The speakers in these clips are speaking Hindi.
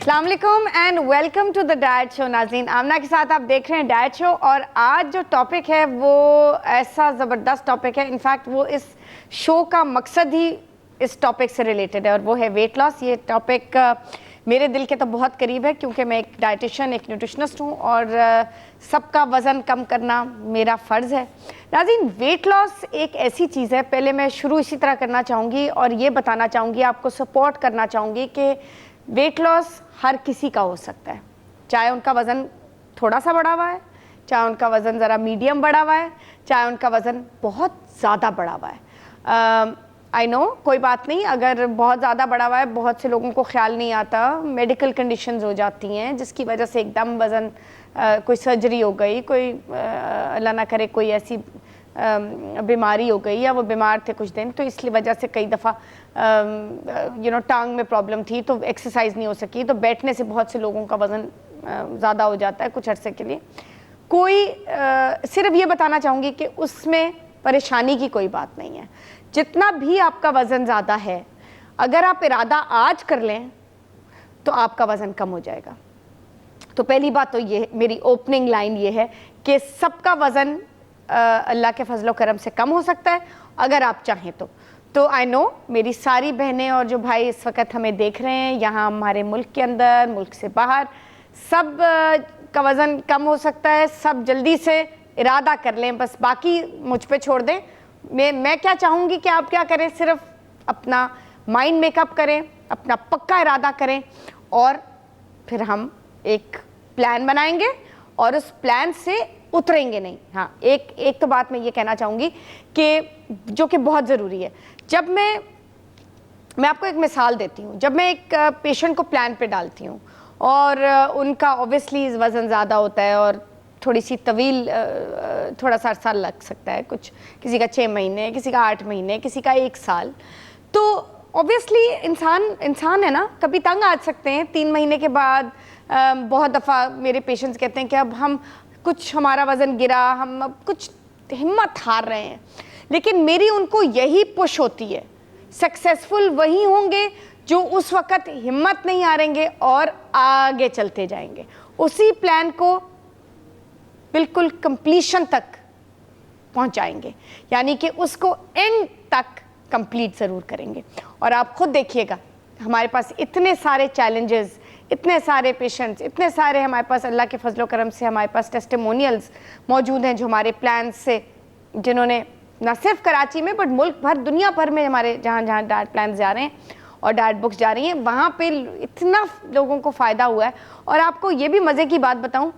अस्सलाम वालेकुम and welcome to the diet show. नाज़रीन, आमना के साथ आप देख रहे हैं डाइट शो और आज जो टॉपिक है वो ऐसा ज़बरदस्त टॉपिक है। इनफैक्ट वो इस शो का मकसद ही इस टॉपिक से रिलेटेड है और वो है वेट लॉस। ये टॉपिक मेरे दिल के तो बहुत करीब है क्योंकि मैं एक डाइटिशियन, एक न्यूट्रिशनिस्ट हूँ और सबका वज़न कम करना मेरा फ़र्ज़ है। नाज़रीन, वेट लॉस एक ऐसी चीज़ है, पहले मैं शुरू इसी तरह करना चाहूँगी और ये बताना चाहूँगी, आपको सपोर्ट करना चाहूँगी कि वेट लॉस हर किसी का हो सकता है, चाहे उनका वज़न थोड़ा सा बढ़ा हुआ है, चाहे उनका वज़न ज़रा मीडियम बढ़ा हुआ है, चाहे उनका वज़न बहुत ज़्यादा बढ़ा हुआ है। आई नो, कोई बात नहीं, अगर बहुत ज़्यादा बढ़ा हुआ है, बहुत से लोगों को ख्याल नहीं आता, मेडिकल कंडीशंस हो जाती हैं जिसकी वजह से एकदम वज़न कोई सर्जरी हो गई, कोई अल्लाह ना करे कोई ऐसी बीमारी हो गई या वो बीमार थे कुछ दिन, तो इसलिए वजह से कई दफ़ा टांग में प्रॉब्लम थी तो एक्सरसाइज नहीं हो सकी, तो बैठने से बहुत से लोगों का वज़न ज़्यादा हो जाता है कुछ अरसे के लिए। कोई सिर्फ ये बताना चाहूँगी कि उसमें परेशानी की कोई बात नहीं है। जितना भी आपका वज़न ज़्यादा है, अगर आप इरादा आज कर लें तो आपका वज़न कम हो जाएगा। तो पहली बात तो ये, मेरी ओपनिंग लाइन ये है कि सबका वज़न अल्लाह के फजलो करम से कम हो सकता है अगर आप चाहें तो आई नो मेरी सारी बहनें और जो भाई इस वक्त हमें देख रहे हैं, यहाँ हमारे मुल्क के अंदर, मुल्क से बाहर, सब का वज़न कम हो सकता है। सब जल्दी से इरादा कर लें, बस बाकी मुझ पे छोड़ दें। मैं क्या चाहूँगी कि आप क्या करें, सिर्फ अपना माइंड मेकअप करें, अपना पक्का इरादा करें और फिर हम एक प्लान बनाएंगे और उस प्लान से उतरेंगे नहीं। हाँ, एक तो बात मैं ये कहना चाहूँगी कि जो कि बहुत ज़रूरी है, जब मैं आपको एक मिसाल देती हूँ। जब मैं एक पेशेंट को प्लान पे डालती हूँ और उनका ऑब्वियसली वज़न ज़्यादा होता है और थोड़ी सी तवील थोड़ा सा अरसा लग सकता है, कुछ किसी का 6 महीने, किसी का 8 महीने, किसी का 1 साल, तो ऑब्वियसली इंसान है ना, कभी तंग आ सकते हैं 3 महीने के बाद। बहुत दफ़ा मेरे पेशेंट्स कहते हैं कि अब हम कुछ, हमारा वज़न गिरा, हम अब कुछ हिम्मत हार रहे हैं, लेकिन मेरी उनको यही पुश होती है, सक्सेसफुल वही होंगे जो उस वक़्त हिम्मत नहीं हारेंगे और आगे चलते जाएंगे, उसी प्लान को बिल्कुल कंप्लीशन तक पहुंचाएंगे, यानी कि उसको एंड तक कंप्लीट ज़रूर करेंगे। और आप खुद देखिएगा, हमारे पास इतने सारे चैलेंजेस, इतने सारे पेशेंट्स, इतने सारे हमारे पास अल्लाह के फजलो करम से हमारे पास टेस्टिमोनियल्स मौजूद हैं जो हमारे प्लान से, जिन्होंने ना सिर्फ कराची में बट मुल्क भर, दुनिया भर में हमारे जहाँ जहाँ डाइट प्लान जा रहे हैं और डाइट बुक्स जा रही हैं, वहाँ पे इतना लोगों को फ़ायदा हुआ है। और आपको ये भी मज़े की बात बताऊँ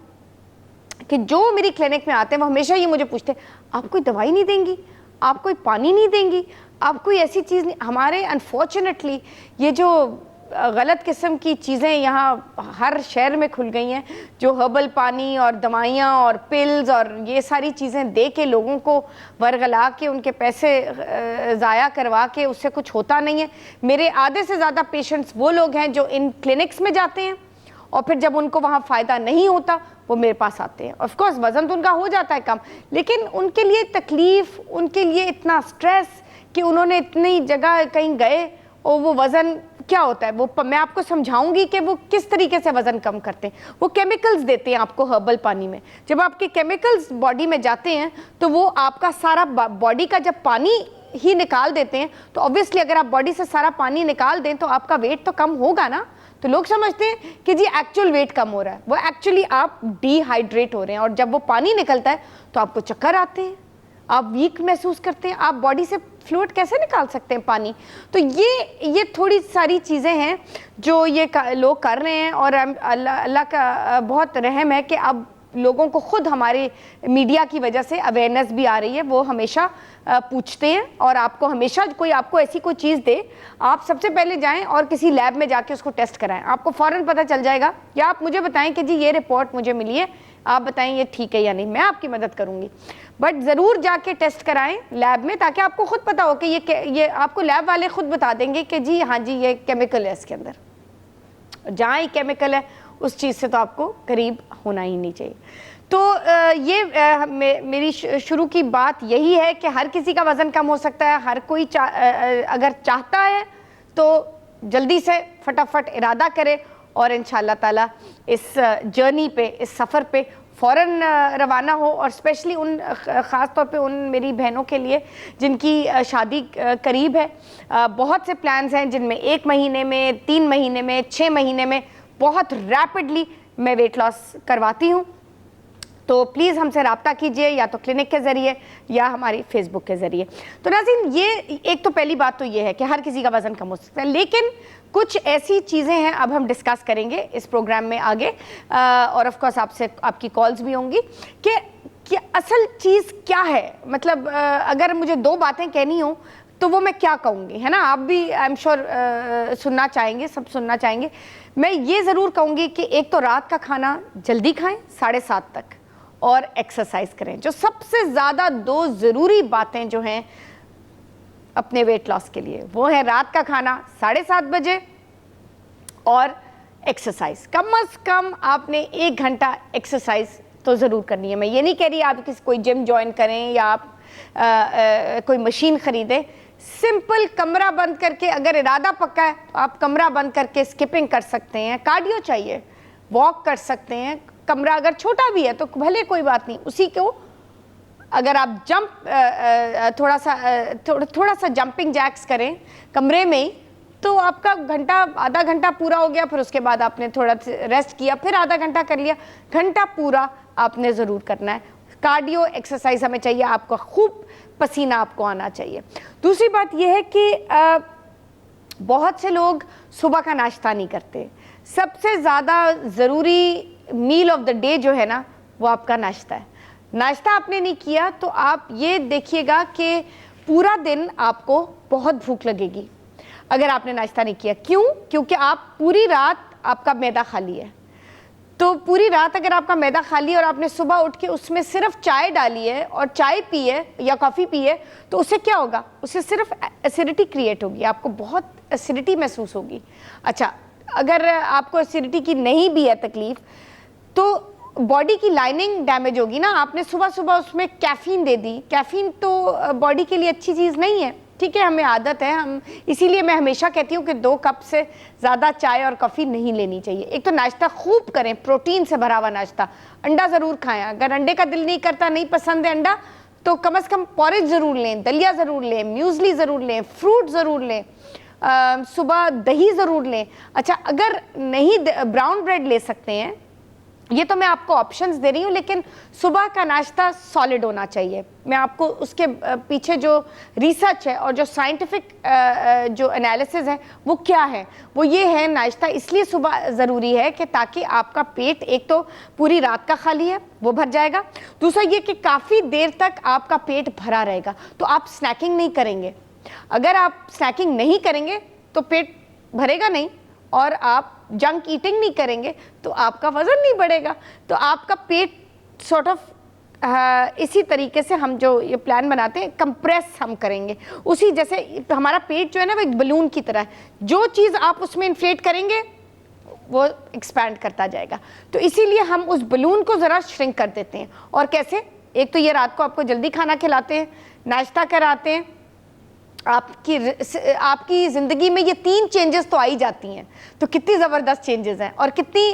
कि जो मेरी क्लिनिक में आते हैं वो हमेशा ये मुझे पूछते हैं, आप कोई दवाई नहीं देंगी, आप कोई पानी नहीं देंगी, आप कोई ऐसी चीज़ नहीं। हमारे अनफॉर्चुनेटली ये जो गलत किस्म की चीज़ें यहाँ हर शहर में खुल गई हैं, जो हर्बल पानी और दवाइयाँ और पिल्स और ये सारी चीज़ें दे के लोगों को वरगला के उनके पैसे ज़ाया करवा के उससे कुछ होता नहीं है। मेरे आधे से ज़्यादा पेशेंट्स वो लोग हैं जो इन क्लिनिक्स में जाते हैं और फिर जब उनको वहाँ फ़ायदा नहीं होता वो मेरे पास आते हैं। ऑफ कोर्स वज़न तो उनका हो जाता है कम, लेकिन उनके लिए तकलीफ़, उनके लिए इतना स्ट्रेस कि उन्होंने इतनी जगह कहीं गए और वो वज़न क्या होता है, वो मैं आपको समझाऊंगी कि वो किस तरीके से वज़न कम करते हैं। वो केमिकल्स देते हैं आपको हर्बल पानी में, जब आपके केमिकल्स बॉडी में जाते हैं तो वो आपका सारा बॉडी का जब पानी ही निकाल देते हैं, तो ऑब्वियसली अगर आप बॉडी से सारा पानी निकाल दें तो आपका वेट तो कम होगा ना। तो लोग समझते हैं कि जी एक्चुअल वेट कम हो रहा है, वो एक्चुअली आप डिहाइड्रेट हो रहे हैं और जब वो पानी निकलता है तो आपको चक्कर आते हैं, आप वीक महसूस करते हैं, आप बॉडी से फ्लूइड कैसे निकाल सकते हैं पानी। तो ये थोड़ी सारी चीज़ें हैं जो ये लोग कर रहे हैं और अल्लाह का बहुत रहम है कि अब लोगों को खुद हमारे मीडिया की वजह से अवेयरनेस भी आ रही है। वो हमेशा पूछते हैं और आपको हमेशा कोई आपको ऐसी कोई चीज़ दे, आप सबसे पहले जाएं और किसी लैब में जाके उसको टेस्ट कराएं, आपको फ़ौरन पता चल जाएगा। या आप मुझे बताएं कि जी ये रिपोर्ट मुझे मिली है, आप बताएं ये ठीक है या नहीं, मैं आपकी मदद करूँगी, बट ज़रूर जाके टेस्ट कराएं लैब में, ताकि आपको खुद पता हो कि ये आपको लैब वाले खुद बता देंगे कि जी हाँ जी ये केमिकल है इसके अंदर। जहाँ ही केमिकल है उस चीज़ से तो आपको करीब होना ही नहीं चाहिए। तो ये मेरी शुरू की बात यही है कि हर किसी का वज़न कम हो सकता है, हर कोई अगर चाहता है तो जल्दी से फटाफट इरादा करे और इंशाल्लाह ताला इस जर्नी पे, इस सफ़र पे फ़ौरन रवाना हो। और स्पेशली उन ख़ास तौर पे उन मेरी बहनों के लिए जिनकी शादी करीब है, बहुत से प्लान्स हैं जिनमें 1 महीने में, 3 महीने में, 6 महीने में बहुत रैपिडली मैं वेट लॉस करवाती हूँ। तो प्लीज़ हमसे रब्ता कीजिए, या तो क्लिनिक के ज़रिए या हमारी फेसबुक के ज़रिए। तो नाज़रीन, ये एक तो पहली बात तो ये है कि हर किसी का वज़न कम हो सकता है, लेकिन कुछ ऐसी चीज़ें हैं अब हम डिस्कस करेंगे इस प्रोग्राम में आगे, और ऑफ कोर्स आपसे आपकी कॉल्स भी होंगी कि असल चीज़ क्या है। मतलब अगर मुझे 2 बातें कहनी हो तो वो मैं क्या कहूँगी, है ना। आप भी आई एम श्योर सुनना चाहेंगे, सब सुनना चाहेंगे। मैं ये ज़रूर कहूँगी कि एक तो रात का खाना जल्दी खाएँ 7:30 तक, और एक्सरसाइज करें। जो सबसे ज़्यादा 2 ज़रूरी बातें जो हैं अपने वेट लॉस के लिए, वो है रात का खाना 7:30 बजे और एक्सरसाइज। कम से कम आपने 1 घंटा एक्सरसाइज तो ज़रूर करनी है। मैं ये नहीं कह रही आप कोई जिम ज्वाइन करें या आप कोई मशीन ख़रीदें। सिंपल कमरा बंद करके, अगर इरादा पक्का है तो आप कमरा बंद करके स्किपिंग कर सकते हैं, कार्डियो चाहिए, वॉक कर सकते हैं। कमरा अगर छोटा भी है तो भले कोई बात नहीं, उसी को अगर आप थोड़ा सा जंपिंग जैक्स करें कमरे में ही, तो आपका आधा घंटा पूरा हो गया। फिर उसके बाद आपने थोड़ा रेस्ट किया, फिर आधा घंटा कर लिया, घंटा पूरा आपने ज़रूर करना है। कार्डियो एक्सरसाइज हमें चाहिए, आपका खूब पसीना आपको आना चाहिए। दूसरी बात यह है कि बहुत से लोग सुबह का नाश्ता नहीं करते। सबसे ज़्यादा ज़रूरी मील ऑफ द डे जो है ना, वो आपका नाश्ता है। नाश्ता आपने नहीं किया तो आप ये देखिएगा कि पूरा दिन आपको बहुत भूख लगेगी अगर आपने नाश्ता नहीं किया। क्यों? क्योंकि आप पूरी रात आपका मैदा खाली है। तो पूरी रात अगर आपका मैदा खाली है और आपने सुबह उठ के उसमें सिर्फ चाय डाली है और चाय पी है या कॉफ़ी पी है, तो उससे क्या होगा? उससे सिर्फ एसिडिटी क्रिएट होगी, आपको बहुत एसिडिटी महसूस होगी। अच्छा, अगर आपको एसिडिटी की नहीं भी है तकलीफ, तो बॉडी की लाइनिंग डैमेज होगी ना। आपने सुबह सुबह उसमें कैफीन दे दी। कैफीन तो बॉडी के लिए अच्छी चीज़ नहीं है, ठीक है, हमें आदत है, हम इसीलिए मैं हमेशा कहती हूँ कि 2 कप से ज़्यादा चाय और कॉफ़ी नहीं लेनी चाहिए। एक तो नाश्ता खूब करें, प्रोटीन से भरा हुआ नाश्ता। अंडा ज़रूर खाएं, अगर अंडे का दिल नहीं करता, नहीं पसंद है अंडा, तो कम से कम पॉरेज ज़रूर लें, दलिया ज़रूर लें, म्यूज़ली ज़रूर लें, फ्रूट ज़रूर लें, सुबह दही ज़रूर लें। अच्छा, अगर नहीं ब्राउन ब्रेड ले सकते हैं, ये तो मैं आपको ऑप्शंस दे रही हूँ, लेकिन सुबह का नाश्ता सॉलिड होना चाहिए। मैं आपको उसके पीछे जो रिसर्च है और जो साइंटिफिक जो एनालिसिस है वो क्या है, वो ये है, नाश्ता इसलिए सुबह ज़रूरी है कि ताकि आपका पेट एक तो पूरी रात का खाली है वो भर जाएगा, दूसरा ये कि काफ़ी देर तक आपका पेट भरा रहेगा। तो आप स्नैकिंग नहीं करेंगे। अगर आप स्नैकिंग नहीं करेंगे तो पेट भरेगा नहीं, और आप जंक ईटिंग नहीं करेंगे तो आपका वज़न नहीं बढ़ेगा। तो आपका पेट सॉर्ट ऑफ इसी तरीके से हम जो ये प्लान बनाते हैं, कंप्रेस हम करेंगे। उसी जैसे हमारा पेट जो है ना, वो एक बलून की तरह है, जो चीज़ आप उसमें इन्फ्लेट करेंगे वो एक्सपैंड करता जाएगा। तो इसीलिए हम उस बलून को ज़रा श्रिंक कर देते हैं। और कैसे? एक तो ये रात को आपको जल्दी खाना खिलाते हैं, नाश्ता कराते हैं, आपकी ज़िंदगी में ये 3 चेंजेस तो आ ही जाती हैं। तो कितनी ज़बरदस्त चेंजेस हैं, और कितनी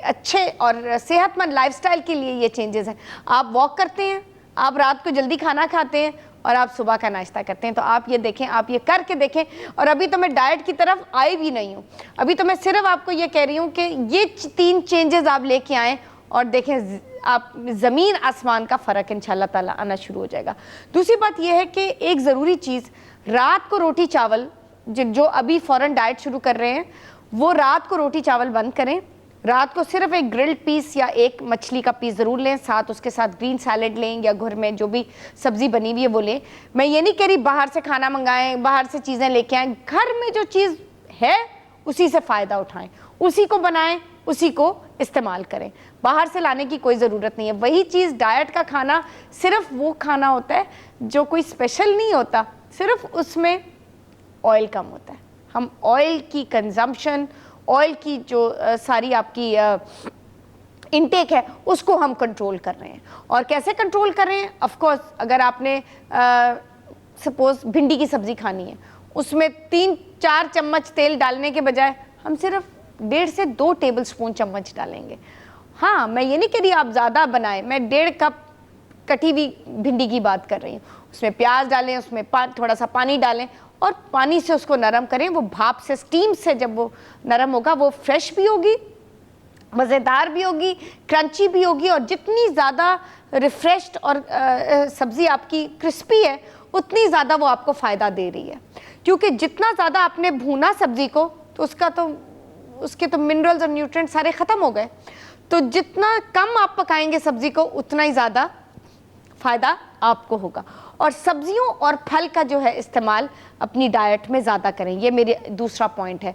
अच्छे और सेहतमंद लाइफस्टाइल के लिए ये चेंजेस हैं। आप वॉक करते हैं, आप रात को जल्दी खाना खाते हैं, और आप सुबह का नाश्ता करते हैं। तो आप ये देखें, आप ये करके देखें। और अभी तो मैं डाइट की तरफ आई भी नहीं हूँ, अभी तो मैं सिर्फ आपको ये कह रही हूँ कि ये 3 चेंजेस आप लेके आएँ और देखें, आप ज़मीन आसमान का फ़र्क इंशाल्लाह ताला आना शुरू हो जाएगा। दूसरी बात यह है कि एक ज़रूरी चीज़, रात को रोटी चावल, जो अभी फ़ौरन डाइट शुरू कर रहे हैं, वो रात को रोटी चावल बंद करें। रात को सिर्फ एक ग्रिल्ड पीस या एक मछली का पीस ज़रूर लें, साथ उसके साथ ग्रीन सैलेड लें, या घर में जो भी सब्ज़ी बनी हुई है वो लें। मैं ये नहीं कह रही बाहर से खाना मंगाएं, बाहर से चीज़ें लेके आएँ। घर में जो चीज़ है उसी से फ़ायदा उठाएं, उसी को बनाएं, उसी को इस्तेमाल करें। बाहर से लाने की कोई ज़रूरत नहीं है। वही चीज़, डाइट का खाना सिर्फ वो खाना होता है जो कोई स्पेशल नहीं होता, सिर्फ उसमें ऑयल कम होता है। हम ऑयल की कंजम्पशन, ऑयल की जो सारी आपकी इनटेक है, उसको हम कंट्रोल कर रहे हैं। और कैसे कंट्रोल कर रहे हैं? ऑफ कोर्स, अगर आपने सपोज भिंडी की सब्ज़ी खानी है, उसमें 3-4 चम्मच तेल डालने के बजाय हम सिर्फ 1.5 से 2 टेबल स्पून चम्मच डालेंगे। हाँ, मैं ये नहीं कह रही आप ज़्यादा बनाएं, मैं 1.5 कप कटी हुई भिंडी की बात कर रही हूँ। उसमें प्याज डालें, उसमें थोड़ा सा पानी डालें और पानी से उसको नरम करें। वो भाप से, स्टीम से जब वो नरम होगा, वो फ्रेश भी होगी, मज़ेदार भी होगी, क्रंची भी होगी, और जितनी ज़्यादा रिफ्रेश्ड और सब्ज़ी आपकी क्रिस्पी है, उतनी ज़्यादा वो आपको फ़ायदा दे रही है। क्योंकि जितना ज़्यादा आपने भूना सब्ज़ी को, तो उसके तो मिनरल्स और न्यूट्रिएंट सारे ख़त्म हो गए। तो जितना कम आप पकाएंगे सब्ज़ी को, उतना ही ज़्यादा फ़ायदा आपको होगा। और सब्जियों और फल का जो है इस्तेमाल अपनी डाइट में ज़्यादा करें, ये मेरे दूसरा पॉइंट है।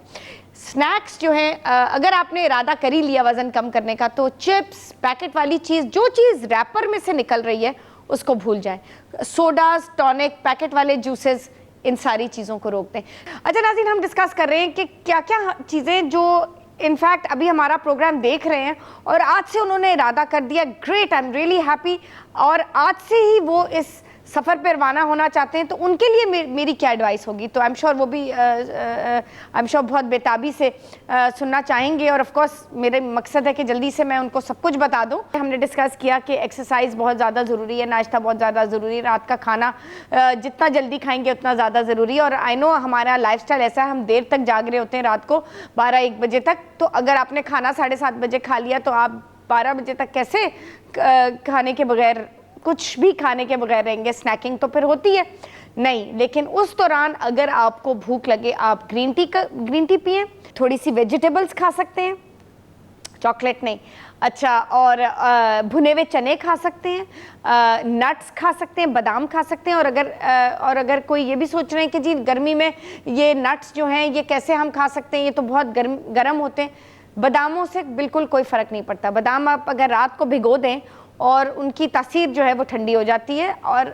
स्नैक्स जो है, अगर आपने इरादा कर ही लिया वज़न कम करने का, तो चिप्स, पैकेट वाली चीज़, जो चीज़ रैपर में से निकल रही है उसको भूल जाएं। सोडास, टॉनिक, पैकेट वाले जूसेस, इन सारी चीज़ों को रोक दें। अच्छा नाज़रीन, हम डिस्कस कर रहे हैं कि क्या क्या चीज़ें जो इनफैक्ट अभी हमारा प्रोग्राम देख रहे हैं और आज से उन्होंने इरादा कर दिया, great, I am really happy, और आज से ही वो इस सफ़र पर रवाना होना चाहते हैं, तो उनके लिए मेरी क्या एडवाइस होगी? तो आई एम श्योर वो भी आई एम श्योर बहुत बेताबी से सुनना चाहेंगे। और ऑफ कोर्स मेरे मकसद है कि जल्दी से मैं उनको सब कुछ बता दूं। हमने डिस्कस किया कि एक्सरसाइज बहुत ज़्यादा ज़रूरी है, नाश्ता बहुत ज़्यादा ज़रूरी है, रात का खाना जितना जल्दी खाएंगे उतना ज़्यादा ज़रूरी है। और आई नो हमारा लाइफस्टाइल ऐसा है, हम देर तक जाग रहे होते हैं, रात को 12-1 बजे तक। तो अगर आपने खाना 7:30 बजे खा लिया, तो आप 12 बजे तक कैसे खाने के बगैर, कुछ भी खाने के बगैर रहेंगे? स्नैकिंग तो फिर होती है नहीं। लेकिन उस दौरान अगर आपको भूख लगे, आप ग्रीन टी पिएं, थोड़ी सी वेजिटेबल्स खा सकते हैं, चॉकलेट नहीं। अच्छा, और भुने हुए चने खा सकते हैं, नट्स खा सकते हैं, बादाम खा सकते हैं। और अगर कोई ये भी सोच रहे हैं कि जी गर्मी में ये नट्स जो हैं ये कैसे हम खा सकते हैं, ये तो बहुत गर्म होते हैं, बादामों से बिल्कुल कोई फ़र्क नहीं पड़ता। बादाम आप अगर रात को भिगो दें और उनकी तासीर जो है वो ठंडी हो जाती है, और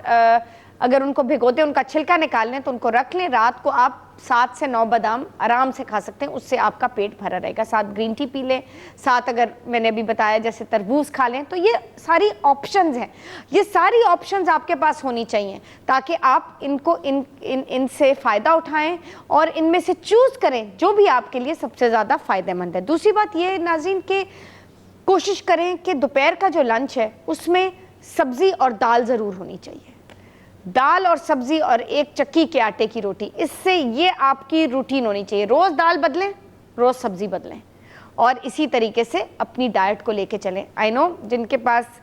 अगर उनको भिगो दें, उनका छिलका निकाल लें, तो उनको रख लें, रात को आप 7 से 9 बादाम आराम से खा सकते हैं, उससे आपका पेट भरा रहेगा। साथ ग्रीन टी पी लें, साथ अगर मैंने अभी बताया जैसे तरबूज खा लें। तो ये सारी ऑप्शंस हैं, ये सारी ऑप्शंस आपके पास होनी चाहिए, ताकि आप इनको इनसे फ़ायदा उठाएं और इनमें से चूज़ करें जो भी आपके लिए सबसे ज़्यादा फ़ायदेमंद है। दूसरी बात ये नाज़रीन के कोशिश करें कि दोपहर का जो लंच है उसमें सब्ज़ी और दाल ज़रूर होनी चाहिए। दाल और सब्ज़ी और एक चक्की के आटे की रोटी, इससे ये आपकी रूटीन होनी चाहिए। रोज़ दाल बदलें, रोज़ सब्ज़ी बदलें, और इसी तरीके से अपनी डाइट को लेके चलें। आई नो जिनके पास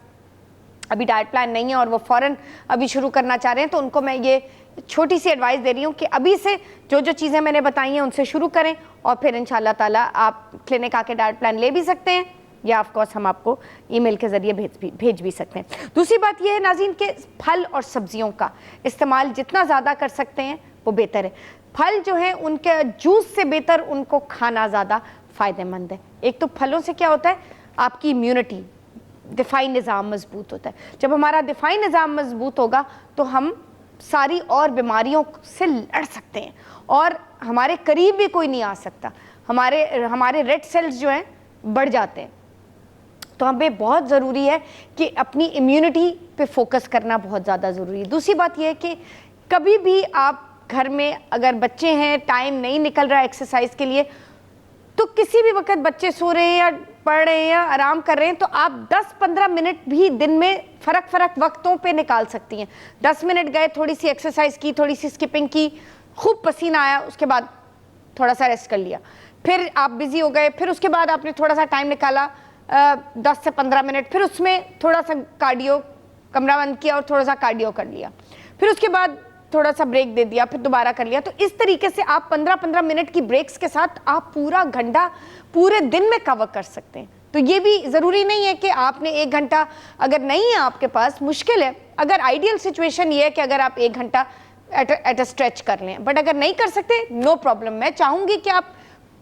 अभी डाइट प्लान नहीं है और वो फ़ौरन अभी शुरू करना चाह रहे हैं, तो उनको मैं ये छोटी सी एडवाइस दे रही हूँ कि अभी से जो जो चीज़ें मैंने बताई हैं उनसे शुरू करें, और फिर इंशाल्लाह ताला आप क्लिनिक आके डाइट प्लान ले भी सकते हैं, या ऑफ कोर्स हम आपको ईमेल के ज़रिए भेज भी सकते हैं। दूसरी बात यह है नाज़रीन के फल और सब्जियों का इस्तेमाल जितना ज़्यादा कर सकते हैं वो बेहतर है। फल जो है उनके जूस से बेहतर उनको खाना ज़्यादा फ़ायदेमंद है। एक तो फलों से क्या होता है, आपकी इम्यूनिटी, दिफाई निज़ाम मजबूत होता है। जब हमारा दिफाई निज़ाम मजबूत होगा तो हम सारी और बीमारियों से लड़ सकते हैं, और हमारे करीब भी कोई नहीं आ सकता। हमारे रेड सेल्स जो हैं बढ़ जाते हैं। तो हमें बहुत ज़रूरी है कि अपनी इम्यूनिटी पे फोकस करना बहुत ज़्यादा ज़रूरी है। दूसरी बात यह है कि कभी भी आप घर में अगर बच्चे हैं, टाइम नहीं निकल रहा एक्सरसाइज के लिए, तो किसी भी वक्त बच्चे सो रहे हैं या पढ़ रहे हैं या आराम कर रहे हैं, तो आप 10-15 मिनट भी दिन में फ़र्क वक्तों पे निकाल सकती हैं। 10 मिनट गए, थोड़ी सी एक्सरसाइज की, थोड़ी सी स्किपिंग की, खूब पसीना आया, उसके बाद थोड़ा सा रेस्ट कर लिया, फिर आप बिज़ी हो गए, फिर उसके बाद आपने थोड़ा सा टाइम निकाला 10 से 15 मिनट, फिर उसमें थोड़ा सा कार्डियो, कमरा बंद किया और थोड़ा सा कार्डियो कर लिया, फिर उसके बाद थोड़ा सा ब्रेक दे दिया, फिर दोबारा कर लिया। तो इस तरीके से आप 15-15 मिनट की ब्रेक्स के साथ आप पूरा घंटा पूरे दिन में कवर कर सकते हैं। तो ये भी ज़रूरी नहीं है कि आपने 1 घंटा, अगर नहीं है आपके पास, मुश्किल है, अगर आइडियल सिचुएशन ये है कि अगर आप 1 घंटा एट अ स्ट्रेच कर लें, बट अगर नहीं कर सकते, नो प्रॉब्लम। मैं चाहूँगी कि आप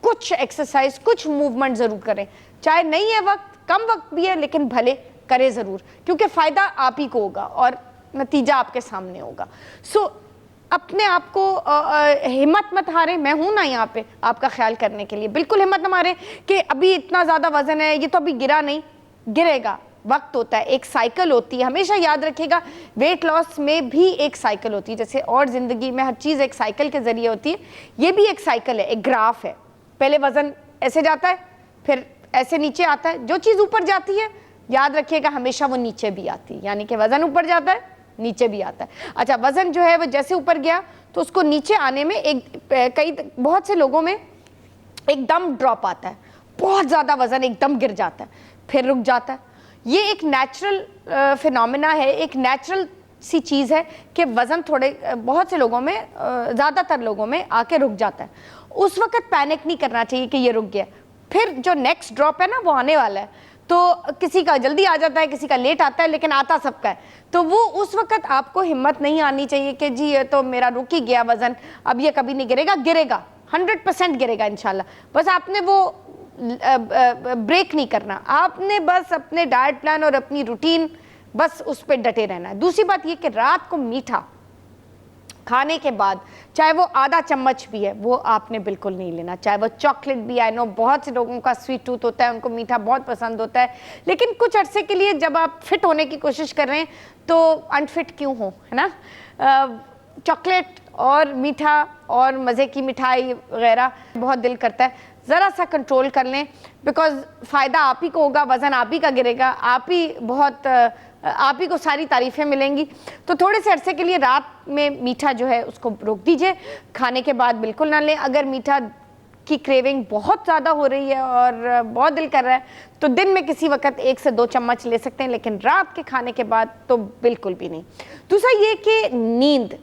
कुछ एक्सरसाइज, कुछ मूवमेंट ज़रूर करें, चाहे नहीं है वक्त, कम वक्त भी है, लेकिन भले करें ज़रूर, क्योंकि फ़ायदा आप ही को होगा और नतीजा आपके सामने होगा। सो अपने आप को हिम्मत मत हारें, मैं हूं ना यहाँ पे आपका ख्याल करने के लिए। बिल्कुल हिम्मत न हारें कि अभी इतना ज़्यादा वजन है, ये तो अभी गिरा नहीं, गिरेगा, वक्त होता है, एक साइकिल होती है। हमेशा याद रखिएगा, वेट लॉस में भी एक साइकिल होती है, जैसे और ज़िंदगी में हर चीज़ एक साइकिल के ज़रिए होती है, ये भी एक साइकिल है, एक ग्राफ है। पहले वजन ऐसे जाता है, फिर ऐसे नीचे आता है। जो चीज़ ऊपर जाती है याद रखिएगा हमेशा वो नीचे भी आती है, यानी कि वजन ऊपर जाता है नीचे भी आता है। अच्छा, वजन जो है वो जैसे ऊपर गया तो उसको नीचे आने में बहुत से लोगों में एकदम ड्रॉप आता है, बहुत ज़्यादा वजन एकदम गिर जाता है, फिर रुक जाता है। ये एक नेचुरल फिनोमेना है, एक नेचुरल सी चीज़ है कि वज़न थोड़े बहुत से लोगों में, ज़्यादातर लोगों में आके रुक जाता है। उस वक्त पैनिक नहीं करना चाहिए कि ये रुक गया, फिर जो नेक्स्ट ड्रॉप है ना वो आने वाला है। तो किसी का जल्दी आ जाता है, किसी का लेट आता है, लेकिन आता सबका है। तो वो उस वक्त आपको हिम्मत नहीं आनी चाहिए कि जी ये तो मेरा रुक ही गया वज़न, अब ये कभी नहीं गिरेगा। गिरेगा, 100% गिरेगा इंशाल्लाह। बस आपने वो ब्रेक नहीं करना, आपने बस अपने डाइट प्लान और अपनी रूटीन बस उस पर डटे रहना है। दूसरी बात ये कि रात को मीठा खाने के बाद चाहे वो आधा चम्मच भी है वो आपने बिल्कुल नहीं लेना, चाहे वो चॉकलेट भी। आई नो बहुत से लोगों का स्वीट टूथ होता है, उनको मीठा बहुत पसंद होता है, लेकिन कुछ अरसे के लिए जब आप फिट होने की कोशिश कर रहे हैं तो अनफिट क्यों हो, है ना। चॉकलेट और मीठा और मज़े की मिठाई वगैरह बहुत दिल करता है, ज़रा सा कंट्रोल कर लें, बिकॉज फ़ायदा आप ही को होगा, वज़न आप ही का गिरेगा, आप ही को सारी तारीफ़ें मिलेंगी। तो थोड़े से अरसे के लिए रात में मीठा जो है उसको रोक दीजिए, खाने के बाद बिल्कुल ना लें। अगर मीठा की क्रेविंग बहुत ज़्यादा हो रही है और बहुत दिल कर रहा है तो दिन में किसी वक्त 1 से 2 चम्मच ले सकते हैं, लेकिन रात के खाने के बाद तो बिल्कुल भी नहीं। दूसरा ये कि नींद,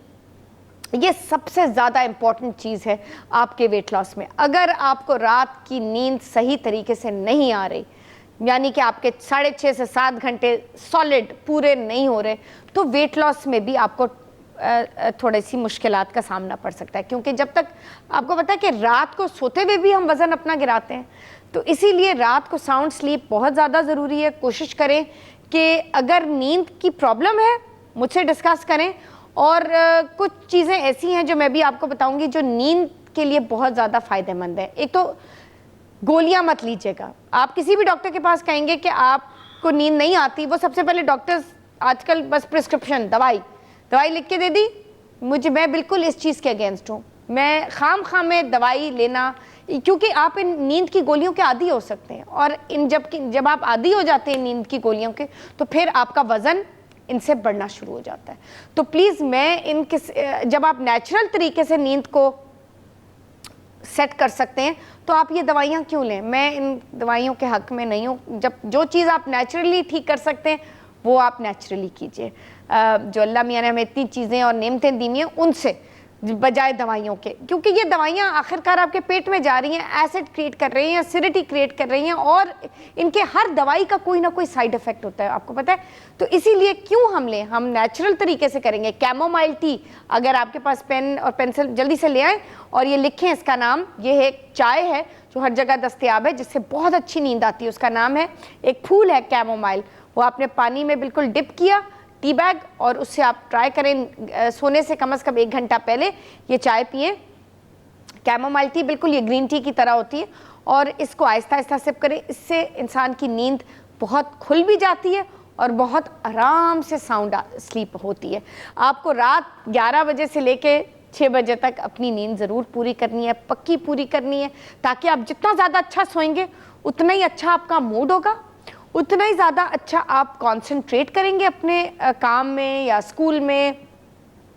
ये सबसे ज़्यादा इम्पॉर्टेंट चीज़ है आपके वेट लॉस में। अगर आपको रात की नींद सही तरीके से नहीं आ रही, यानी कि आपके 6.5 से 7 घंटे सॉलिड पूरे नहीं हो रहे, तो वेट लॉस में भी आपको थोड़ी सी मुश्किलात का सामना पड़ सकता है। क्योंकि जब तक आपको पता है कि रात को सोते हुए भी हम वज़न अपना गिराते हैं, तो इसीलिए रात को साउंड स्लीप बहुत ज़्यादा ज़रूरी है। कोशिश करें कि अगर नींद की प्रॉब्लम है मुझसे डिस्कस करें, और कुछ चीज़ें ऐसी हैं जो मैं भी आपको बताऊंगी जो नींद के लिए बहुत ज़्यादा फ़ायदेमंद है। एक तो गोलियां मत लीजिएगा। आप किसी भी डॉक्टर के पास कहेंगे कि आपको नींद नहीं आती, वो सबसे पहले डॉक्टर्स आजकल बस प्रिस्क्रिप्शन दवाई लिख के दे दी। मैं बिल्कुल इस चीज़ के अगेंस्ट हूँ। मैं खाम में दवाई लेना, क्योंकि आप इन नींद की गोलियों के आदी हो सकते हैं, और जब आप आदी हो जाते हैं नींद की गोलियों के, तो फिर आपका वज़न इनसे बढ़ना शुरू हो जाता है। तो प्लीज़ जब आप नेचुरल तरीके से नींद को सेट कर सकते हैं तो आप ये दवाइयाँ क्यों लें। मैं इन दवाइयों के हक में नहीं हूँ। जब जो चीज़ आप नेचुरली ठीक कर सकते हैं वो आप नेचुरली कीजिए। जो अल्लाह मियाँ ने हमें इतनी चीज़ें और नेमतें दी हैं उनसे, बजाय दवाइयों के, क्योंकि ये दवाइयाँ आखिरकार आपके पेट में जा रही हैं, एसिड क्रिएट कर रही हैं, एसिडिटी क्रिएट कर रही हैं, और इनके हर दवाई का कोई ना कोई साइड इफेक्ट होता है, आपको पता है। तो इसीलिए क्यों हम लें, हम नेचुरल तरीके से करेंगे। कैमोमाइल टी, अगर आपके पास पेन और पेंसिल जल्दी से ले आएँ और ये लिखें, इसका नाम, ये एक चाय है जो हर जगह दस्तयाब है जिससे बहुत अच्छी नींद आती है। उसका नाम है, एक फूल है कैमोमाइल, वो आपने पानी में बिल्कुल डिप किया, टी बैग, और उससे आप ट्राई करें सोने से कम 1 घंटा पहले ये चाय पिए। कैमोमाइल टी बिल्कुल ये ग्रीन टी की तरह होती है, और इसको आहिस्ता आहिस्ता सिप करें। इससे इंसान की नींद बहुत खुल भी जाती है और बहुत आराम से साउंड स्लीप होती है। आपको रात 11 बजे से लेके 6 बजे तक अपनी नींद ज़रूर पूरी करनी है, पक्की पूरी करनी है, ताकि आप जितना ज़्यादा अच्छा सोएंगे उतना ही अच्छा आपका मूड होगा, उतना ही ज़्यादा अच्छा आप कंसंट्रेट करेंगे अपने काम में या स्कूल में,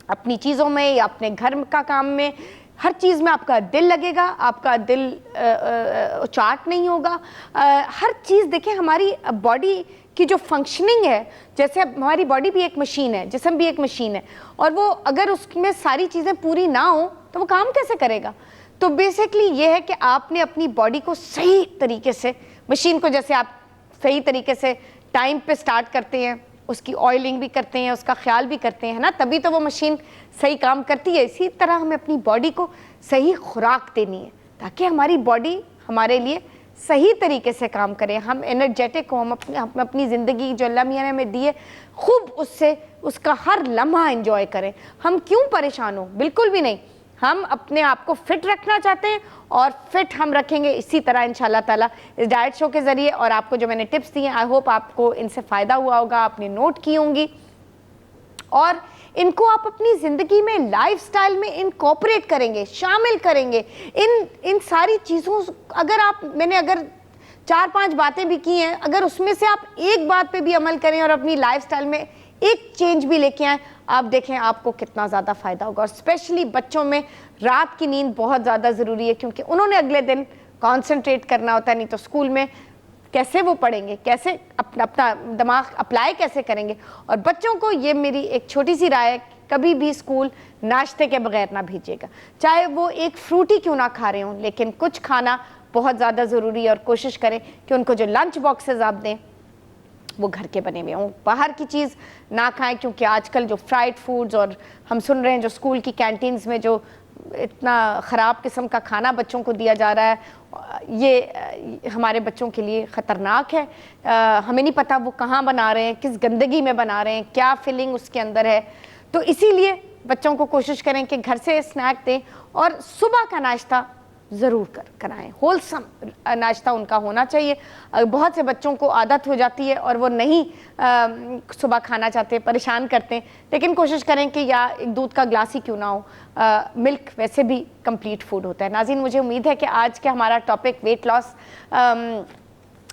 अपनी चीज़ों में या अपने घर का काम में। हर चीज़ में आपका दिल लगेगा, आपका दिल चाट नहीं होगा। हर चीज़ देखें, हमारी बॉडी की जो फंक्शनिंग है, जैसे हमारी बॉडी भी एक मशीन है, जिस्म भी एक मशीन है, और वो अगर उसमें सारी चीज़ें पूरी ना हो तो वो काम कैसे करेगा। तो बेसिकली ये है कि आपने अपनी बॉडी को सही तरीके से, मशीन को जैसे आप सही तरीके से टाइम पे स्टार्ट करते हैं, उसकी ऑयलिंग भी करते हैं, उसका ख्याल भी करते हैं, ना, तभी तो वो मशीन सही काम करती है। इसी तरह हमें अपनी बॉडी को सही खुराक देनी है ताकि हमारी बॉडी हमारे लिए सही तरीके से काम करे, हम एनर्जेटिक हो, हम अपनी ज़िंदगी जो अल्लाह मियाँ ने हमें दी है खूब उसका हर लम्हा एंजॉय करें। हम क्यों परेशान हो, बिल्कुल भी नहीं। हम अपने आप को फिट रखना चाहते हैं और फिट हम रखेंगे इसी तरह इंशाल्लाह ताला इस डाइट शो के ज़रिए। और आपको जो मैंने टिप्स दिए, आई होप आपको इनसे फ़ायदा हुआ होगा, आपने नोट की होंगी। और इनको आप अपनी ज़िंदगी में, लाइफस्टाइल में इनकॉर्पोरेट करेंगे, शामिल करेंगे, इन सारी चीज़ों, मैंने अगर 4-5 बातें भी की हैं, अगर उसमें से आप एक बात पे भी अमल करें और अपनी लाइफस्टाइल में एक चेंज भी लेके आए, आप देखें आपको कितना ज़्यादा फ़ायदा होगा। और स्पेशली बच्चों में रात की नींद बहुत ज़्यादा ज़रूरी है, क्योंकि उन्होंने अगले दिन कॉन्सेंट्रेट करना होता है, नहीं तो स्कूल में कैसे वो पढ़ेंगे, कैसे अपना दिमाग अप्लाई कैसे करेंगे। और बच्चों को ये मेरी एक छोटी सी राय है, कभी भी स्कूल नाश्ते के बगैर ना भेजिएगा, चाहे वो एक फ्रूट ही क्यों ना खा रहे हों, लेकिन कुछ खाना बहुत ज़्यादा ज़रूरी है। और कोशिश करें कि उनको जो लंच बॉक्सेस आप दें वो घर के बने हुए हों, बाहर की चीज़ ना खाएं, क्योंकि आजकल जो फ्राइड फूड्स और हम सुन रहे हैं जो स्कूल की कैंटीन्स में जो इतना ख़राब किस्म का खाना बच्चों को दिया जा रहा है, ये हमारे बच्चों के लिए ख़तरनाक है। हमें नहीं पता वो कहाँ बना रहे हैं, किस गंदगी में बना रहे हैं, क्या फिलिंग उसके अंदर है। तो इसीलिए बच्चों को कोशिश करें कि घर से स्नैक दें और सुबह का नाश्ता ज़रूर कराएं, होलसम नाश्ता उनका होना चाहिए। बहुत से बच्चों को आदत हो जाती है और वो नहीं सुबह खाना चाहते, परेशान करते हैं, लेकिन कोशिश करें कि या एक दूध का ग्लास ही क्यों ना हो, मिल्क वैसे भी कंप्लीट फूड होता है। नाज़रीन, मुझे उम्मीद है कि आज के हमारा टॉपिक वेट लॉस,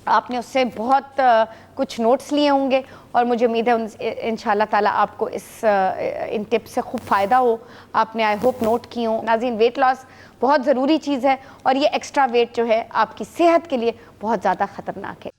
आपने उससे बहुत कुछ नोट्स लिए होंगे और मुझे उम्मीद है इंशाल्लाह ताला आपको इन टिप्स से खूब फ़ायदा हो। आपने आई होप नोट की हो। नाज़रीन, वेट लॉस बहुत ज़रूरी चीज़ है और ये एक्स्ट्रा वेट जो है आपकी सेहत के लिए बहुत ज़्यादा ख़तरनाक है।